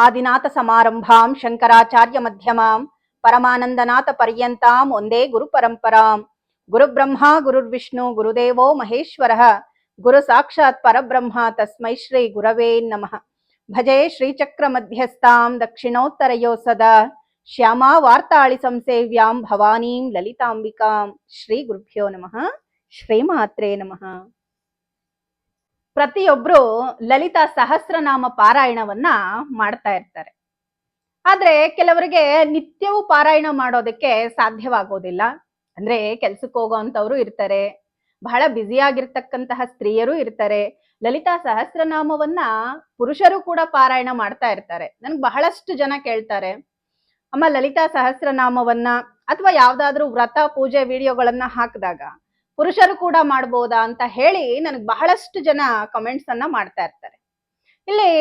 ಆದಿನಾಥ ಸಮಾರಂಭಾಂ ಶಂಕರಾಚಾರ್ಯ ಮಧ್ಯಮಾಂ ಪರಮಾನಂದನಾಥ ಪರ್ಯಂತಾಂ ಒಂದೇ ಗುರು ಪರಂಪರಾಂ. ಗುರು ಬ್ರಹ್ಮ ಗುರುರ್ವಿಷ್ಣು ಗುರುದೇವೋ ಮಹೇಶ್ವರ ಗುರು ಸಾಕ್ಷಾತ್ ಪರಬ್ರಹ್ಮ ತಸ್ಮೈ ಶ್ರೀ ಗುರವೇ ನಮಃ. ಭಜೆ ಶ್ರೀಚಕ್ರ ಮಧ್ಯಸ್ಥಾಂ ದಕ್ಷಿಣೋತ್ತರಯೋ ಸದಾ ಶ್ಯಾಮಾ ವಾರ್ತಾಳಿ ಸಂಸೇವ್ಯಾಂ ಭವಾನೀಂ ಲಲಿತಾಂಬಿಕಾಂ. ಶ್ರೀ ಗುರುಭ್ಯೋ ನಮಃ. ಶ್ರೀಮಾತ್ರೇ ನಮಃ. ಪ್ರತಿಯೊಬ್ರು ಲಲಿತಾ ಸಹಸ್ರನಾಮ ಪಾರಾಯಣವನ್ನ ಮಾಡ್ತಾ ಇರ್ತಾರೆ. ಆದ್ರೆ ಕೆಲವರಿಗೆ ನಿತ್ಯವೂ ಪಾರಾಯಣ ಮಾಡೋದಕ್ಕೆ ಸಾಧ್ಯವಾಗೋದಿಲ್ಲ. ಅಂದ್ರೆ ಕೆಲ್ಸಕ್ಕೆ ಹೋಗೋಂಥವ್ರು ಇರ್ತಾರೆ, ಬಹಳ ಬ್ಯುಸಿಯಾಗಿರ್ತಕ್ಕಂತಹ ಸ್ತ್ರೀಯರು ಇರ್ತಾರೆ. ಲಲಿತಾ ಸಹಸ್ರನಾಮವನ್ನ ಪುರುಷರು ಕೂಡ ಪಾರಾಯಣ ಮಾಡ್ತಾ ಇರ್ತಾರೆ. ನನ್ಗೆ ಬಹಳಷ್ಟು ಜನ ಕೇಳ್ತಾರೆ, ಅಮ್ಮ ಲಲಿತಾ ಸಹಸ್ರನಾಮವನ್ನ ಅಥವಾ ಯಾವ್ದಾದ್ರು ವ್ರತ ಪೂಜೆ ವಿಡಿಯೋಗಳನ್ನ ಹಾಕಿದಾಗ ಪುರುಷರು ಕೂಡ ಮಾಡ್ಬೋದಾ ಅಂತ ಹೇಳಿ ನನಗೆ ಬಹಳಷ್ಟು ಜನ ಕಮೆಂಟ್ಸ್ ಅನ್ನ ಮಾಡ್ತಾ ಇರ್ತಾರೆ. ಇಲ್ಲಿ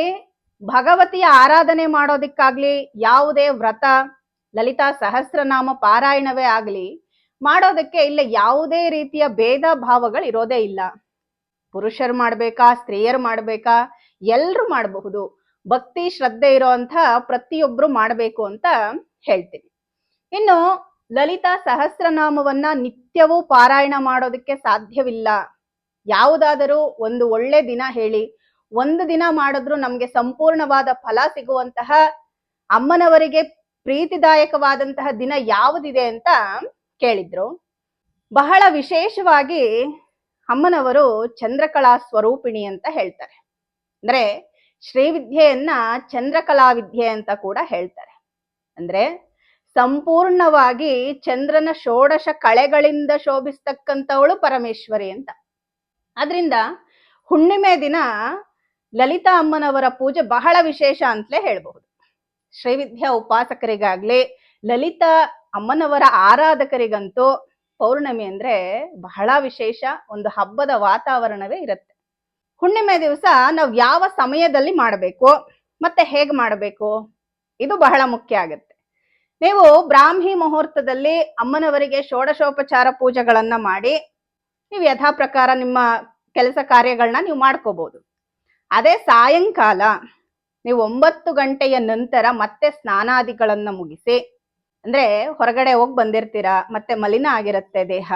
ಭಗವತಿಯ ಆರಾಧನೆ ಮಾಡೋದಿಕ್ಕಾಗ್ಲಿ, ಯಾವುದೇ ವ್ರತ ಲಲಿತಾ ಸಹಸ್ರನಾಮ ಪಾರಾಯಣವೇ ಆಗ್ಲಿ ಮಾಡೋದಕ್ಕೆ ಇಲ್ಲಿ ಯಾವುದೇ ರೀತಿಯ ಭೇದ ಭಾವಗಳು ಇರೋದೇ ಇಲ್ಲ. ಪುರುಷರು ಮಾಡ್ಬೇಕಾ, ಸ್ತ್ರೀಯರು ಮಾಡ್ಬೇಕಾ, ಎಲ್ರು ಮಾಡಬಹುದು. ಭಕ್ತಿ ಶ್ರದ್ಧೆ ಇರೋಂಥ ಪ್ರತಿಯೊಬ್ರು ಮಾಡಬೇಕು ಅಂತ ಹೇಳ್ತೀನಿ. ಇನ್ನು ಲಲಿತಾ ಸಹಸ್ರನಾಮವನ್ನ ನಿತ್ಯವೂ ಪಾರಾಯಣ ಮಾಡೋದಕ್ಕೆ ಸಾಧ್ಯವಿಲ್ಲ. ಯಾವುದಾದರೂ ಒಂದು ಒಳ್ಳೆ ದಿನ ಹೇಳಿ, ಒಂದು ದಿನ ಮಾಡಿದ್ರು ನಮ್ಗೆ ಸಂಪೂರ್ಣವಾದ ಫಲ ಸಿಗುವಂತಹ, ಅಮ್ಮನವರಿಗೆ ಪ್ರೀತಿದಾಯಕವಾದಂತಹ ದಿನ ಯಾವುದಿದೆ ಅಂತ ಕೇಳಿದ್ರು. ಬಹಳ ವಿಶೇಷವಾಗಿ ಅಮ್ಮನವರು ಚಂದ್ರಕಲಾ ಸ್ವರೂಪಿಣಿ ಅಂತ ಹೇಳ್ತಾರೆ. ಅಂದ್ರೆ ಶ್ರೀವಿದ್ಯೆಯನ್ನ ಚಂದ್ರಕಲಾ ವಿದ್ಯೆ ಅಂತ ಕೂಡ ಹೇಳ್ತಾರೆ. ಅಂದ್ರೆ ಸಂಪೂರ್ಣವಾಗಿ ಚಂದ್ರನ ಷೋಡಶ ಕಳೆಗಳಿಂದ ಶೋಭಿಸ್ತಕ್ಕಂಥವಳು ಪರಮೇಶ್ವರಿ ಅಂತ. ಆದ್ರಿಂದ ಹುಣ್ಣಿಮೆ ದಿನ ಲಲಿತಾ ಅಮ್ಮನವರ ಪೂಜೆ ಬಹಳ ವಿಶೇಷ ಅಂತಲೇ ಹೇಳ್ಬಹುದು. ಶ್ರೀವಿದ್ಯಾ ಉಪಾಸಕರಿಗಾಗ್ಲಿ, ಲಲಿತಾ ಅಮ್ಮನವರ ಆರಾಧಕರಿಗಂತೂ ಪೌರ್ಣಮಿ ಅಂದ್ರೆ ಬಹಳ ವಿಶೇಷ, ಒಂದು ಹಬ್ಬದ ವಾತಾವರಣವೇ ಇರುತ್ತೆ. ಹುಣ್ಣಿಮೆ ದಿವಸ ನಾವು ಯಾವ ಸಮಯದಲ್ಲಿ ಮಾಡಬೇಕು ಮತ್ತೆ ಹೇಗೆ ಮಾಡಬೇಕು, ಇದು ಬಹಳ ಮುಖ್ಯ ಆಗುತ್ತೆ. ನೀವು ಬ್ರಾಹ್ಮಿ ಮುಹೂರ್ತದಲ್ಲಿ ಅಮ್ಮನವರಿಗೆ ಷೋಡಶೋಪಚಾರ ಪೂಜೆಗಳನ್ನ ಮಾಡಿ ನೀವು ಯಥಾ ಪ್ರಕಾರ ನಿಮ್ಮ ಕೆಲಸ ಕಾರ್ಯಗಳನ್ನ ನೀವು ಮಾಡ್ಕೋಬಹುದು. ಅದೇ ಸಾಯಂಕಾಲ ನೀವು 9 ಗಂಟೆಯ ನಂತರ ಮತ್ತೆ ಸ್ನಾನಾದಿಗಳನ್ನ ಮುಗಿಸಿ, ಅಂದ್ರೆ ಹೊರಗಡೆ ಹೋಗಿ ಬಂದಿರ್ತೀರಾ, ಮತ್ತೆ ಮಲಿನ ಆಗಿರುತ್ತೆ ದೇಹ,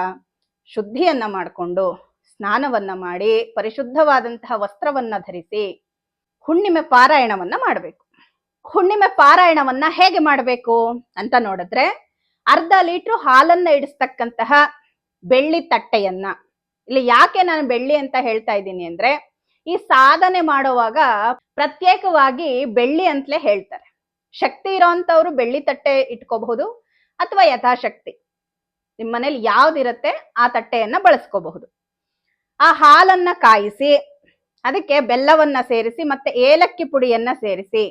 ಶುದ್ಧಿಯನ್ನ ಮಾಡಿಕೊಂಡು ಸ್ನಾನವನ್ನ ಮಾಡಿ ಪರಿಶುದ್ಧವಾದಂತಹ ವಸ್ತ್ರವನ್ನ ಧರಿಸಿ ಹುಣ್ಣಿಮೆ ಪಾರಾಯಣವನ್ನ ಮಾಡಬೇಕು. ಹುಣ್ಣಿಮೆ ಪಾರಾಯಣವನ್ನ ಹೇಗೆ ಮಾಡಬೇಕು ಅಂತ ನೋಡಿದ್ರೆ, ಅರ್ಧ ಲೀಟ್ರು ಹಾಲನ್ನ ಇಡಿಸ್ತಕ್ಕಂತಹ ಬೆಳ್ಳಿ ತಟ್ಟೆಯನ್ನ, ಇಲ್ಲಿ ಯಾಕೆ ನಾನು ಬೆಳ್ಳಿ ಅಂತ ಹೇಳ್ತಾ ಇದ್ದೀನಿ ಅಂದ್ರೆ, ಈ ಸಾಧನೆ ಮಾಡುವಾಗ ಪ್ರತ್ಯೇಕವಾಗಿ ಬೆಳ್ಳಿ ಅಂತಲೇ ಹೇಳ್ತಾರೆ. ಶಕ್ತಿ ಇರೋಂಥವ್ರು ಬೆಳ್ಳಿ ತಟ್ಟೆ ಇಟ್ಕೋಬಹುದು, ಅಥವಾ ಯಥಾಶಕ್ತಿ ನಿಮ್ಮ ಮನೇಲಿ ಯಾವ್ದಿರತ್ತೆ ಆ ತಟ್ಟೆಯನ್ನ ಬಳಸ್ಕೋಬಹುದು. ಆ ಹಾಲನ್ನ ಕಾಯಿಸಿ ಅದಕ್ಕೆ ಬೆಲ್ಲವನ್ನ ಸೇರಿಸಿ ಮತ್ತೆ ಏಲಕ್ಕಿ ಪುಡಿಯನ್ನ ಸೇರಿಸಿ,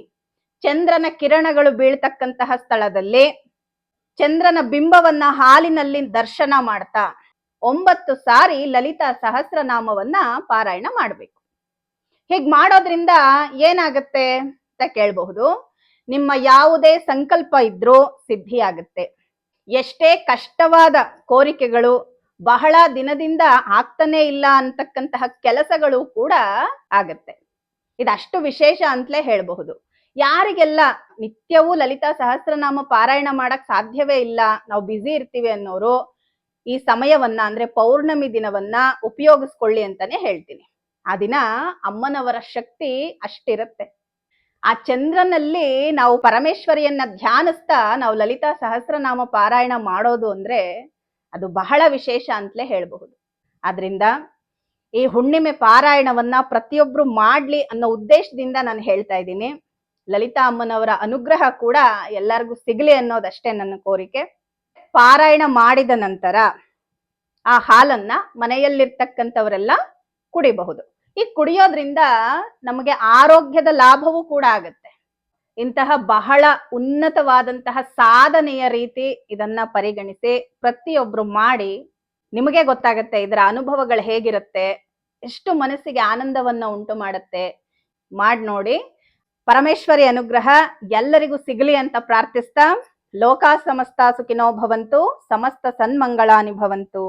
ಚಂದ್ರನ ಕಿರಣಗಳು ಬೀಳ್ತಕ್ಕಂತಹ ಸ್ಥಳದಲ್ಲಿ ಚಂದ್ರನ ಬಿಂಬವನ್ನ ಹಾಲಿನಲ್ಲಿ ದರ್ಶನ ಮಾಡ್ತಾ 9 ಸಾರಿ ಲಲಿತಾ ಸಹಸ್ರನಾಮವನ್ನ ಪಾರಾಯಣ ಮಾಡಬೇಕು. ಹೀಗ್ ಮಾಡೋದ್ರಿಂದ ಏನಾಗತ್ತೆ ಅಂತ ಕೇಳಬಹುದು. ನಿಮ್ಮ ಯಾವುದೇ ಸಂಕಲ್ಪ ಇದ್ರೂ ಸಿದ್ಧಿಯಾಗುತ್ತೆ. ಎಷ್ಟೇ ಕಷ್ಟವಾದ ಕೋರಿಕೆಗಳು, ಬಹಳ ದಿನದಿಂದ ಆಗ್ತಾನೆ ಇಲ್ಲ ಅಂತಕ್ಕಂತಹ ಕೆಲಸಗಳು ಕೂಡ ಆಗತ್ತೆ. ಇದಷ್ಟು ವಿಶೇಷ ಅಂತಲೇ ಹೇಳಬಹುದು. ಯಾರಿಗೆಲ್ಲ ನಿತ್ಯವೂ ಲಲಿತಾ ಸಹಸ್ರನಾಮ ಪಾರಾಯಣ ಮಾಡಕ್ ಸಾಧ್ಯವೇ ಇಲ್ಲ, ನಾವು ಬ್ಯುಸಿ ಇರ್ತೀವಿ ಅನ್ನೋರು ಈ ಸಮಯವನ್ನ ಅಂದ್ರೆ ಪೌರ್ಣಮಿ ದಿನವನ್ನ ಉಪಯೋಗಿಸ್ಕೊಳ್ಳಿ ಅಂತಾನೆ ಹೇಳ್ತೀನಿ. ಆ ದಿನ ಅಮ್ಮನವರ ಶಕ್ತಿ ಅಷ್ಟಿರುತ್ತೆ. ಆ ಚಂದ್ರನಲ್ಲಿ ನಾವು ಪರಮೇಶ್ವರಿಯನ್ನ ಧ್ಯಾನಿಸ್ತಾ ನಾವು ಲಲಿತಾ ಸಹಸ್ರನಾಮ ಪಾರಾಯಣ ಮಾಡೋದು ಅಂದ್ರೆ ಅದು ಬಹಳ ವಿಶೇಷ ಅಂತಲೇ ಹೇಳಬಹುದು. ಆದ್ರಿಂದ ಈ ಹುಣ್ಣಿಮೆ ಪಾರಾಯಣವನ್ನ ಪ್ರತಿಯೊಬ್ರು ಮಾಡ್ಲಿ ಅನ್ನೋ ಉದ್ದೇಶದಿಂದ ನಾನು ಹೇಳ್ತಾ ಇದ್ದೀನಿ. ಲಲಿತಾ ಅಮ್ಮನವರ ಅನುಗ್ರಹ ಕೂಡ ಎಲ್ಲರಿಗೂ ಸಿಗ್ಲಿ ಅನ್ನೋದಷ್ಟೇ ನನ್ನ ಕೋರಿಕೆ. ಪಾರಾಯಣ ಮಾಡಿದ ನಂತರ ಆ ಹಾಲನ್ನ ಮನೆಯಲ್ಲಿರ್ತಕ್ಕಂಥವರೆಲ್ಲ ಕುಡಿಬಹುದು. ಈ ಕುಡಿಯೋದ್ರಿಂದ ನಮಗೆ ಆರೋಗ್ಯದ ಲಾಭವೂ ಕೂಡ ಆಗುತ್ತೆ. ಇಂತಹ ಬಹಳ ಉನ್ನತವಾದಂತಹ ಸಾಧನೆಯ ರೀತಿ ಇದನ್ನ ಪರಿಗಣಿಸಿ ಪ್ರತಿಯೊಬ್ರು ಮಾಡಿ, ನಿಮಗೆ ಗೊತ್ತಾಗತ್ತೆ ಇದರ ಅನುಭವಗಳು ಹೇಗಿರುತ್ತೆ, ಎಷ್ಟು ಮನಸ್ಸಿಗೆ ಆನಂದವನ್ನ ಉಂಟು ಮಾಡುತ್ತೆ. ಮಾಡಿ ನೋಡಿ. ಪರಮೇಶ್ವರಿ ಅನುಗ್ರಹ ಎಲ್ಲರಿಗೂ ಸಿಗಲಿ ಅಂತ ಪ್ರಾರ್ಥಿಸ್ತಾ, ಲೋಕಾ ಸಮಸ್ತ ಸುಖಿನೋ ಭವಂತು, ಸಮಸ್ತ ಸನ್ಮಂಗಳಾನಿ ಭವಂತು.